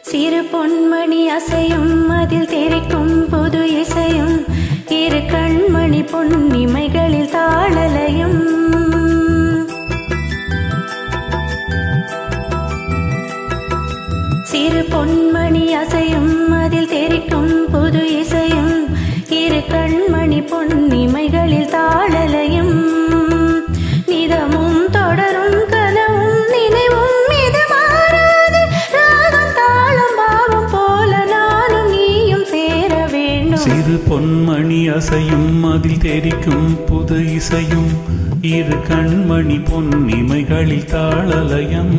சிறு பொன்மணி அசையும் அதில் தெரிக்கும் புது இசையும் இரு கண்மணி பொன்னிமைகளில் தாளலயம் சிறு பொன்மணி அசையும் அதில் தெரிக்கும் புது இசையும் இரு கண்மணி பொன்னிமைகளில் தாளலயம் நிதமும் தொடரும் கனவும் நினைவும் இது மாறாது ராகம் தாளம் பாவம் போல நானும் நீயும் சேர வேண்டும் சிறு பொன்மணி அசையும் அதில் தெரிக்கும் புது இசையும் இரு கண்மணி பொன்னிமைகளில் தாளலயம்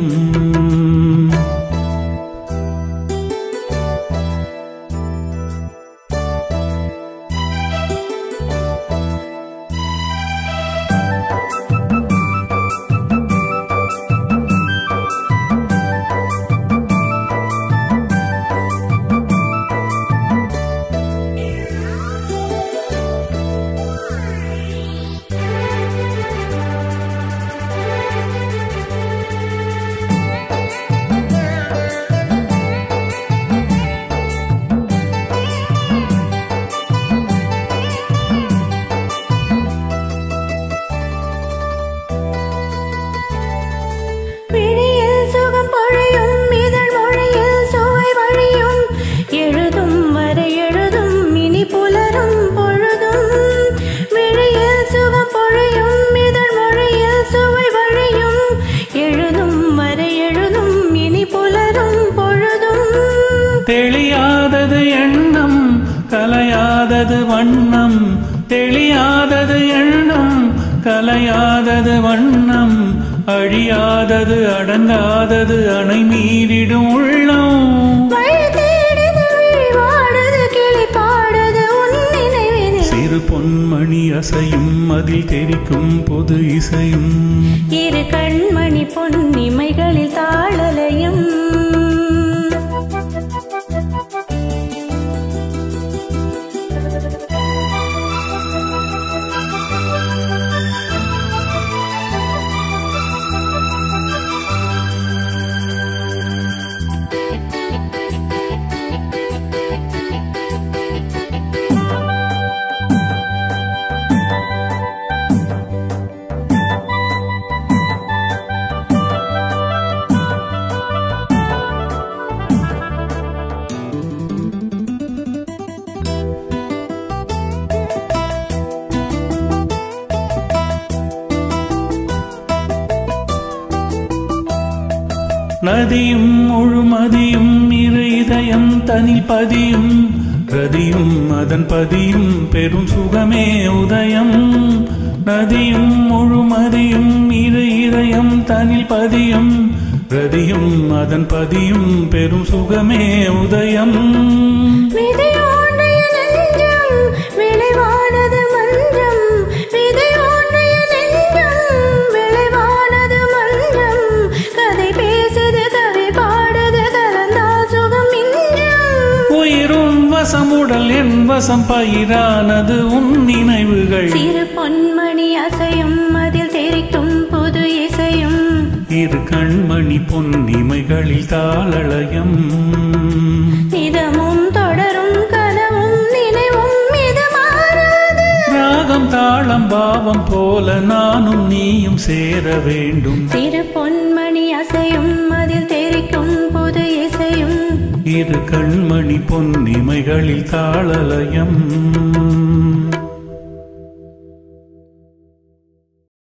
தெளியாதது எண்ணம் கலையாதது வண்ணம் தெளியாதது எண்ணம் கலையாதது வண்ணம் அழியாதது அடங்காதது அணை மீறிடும் உள்ளம் சிறு பொன்மணி அசையும் அதில் தெரிக்கும் புது இசையும் இரு கண்மணி பொன்னிமைகளில் தாளலயம் நதியும் முழுமதியும் இரு இதயம் தனில் பதியும் ரதியும் அதன் பதியும் பெரும் சுகமே உதயம் நதியும் முழுமதியும் இரு இதயம் தனில் பதியும் ரதியும் அதன் பதியும் பெரும் சுகமே உதயம் வசமுடல் என் வசம் பயிரானது உன் நினைவுகள் சிறு பொன்மணி அசையும் அதில் தெரிக்கும் புது இசையும் இரு கண்மணி பொன்னிமைகளில் தாளலயம் நிதமும் தொடரும் கனவும் நினைவும் இது மாறாது ராகம் தாளம் பாவம் போல நானும் நீயும் சேர வேண்டும் சிறு பொன்மணி அசையும் அதில் தெரிக்கும் புது இசையும் இரு கண்மணி பொன்னிமைகளில் தாளலயம்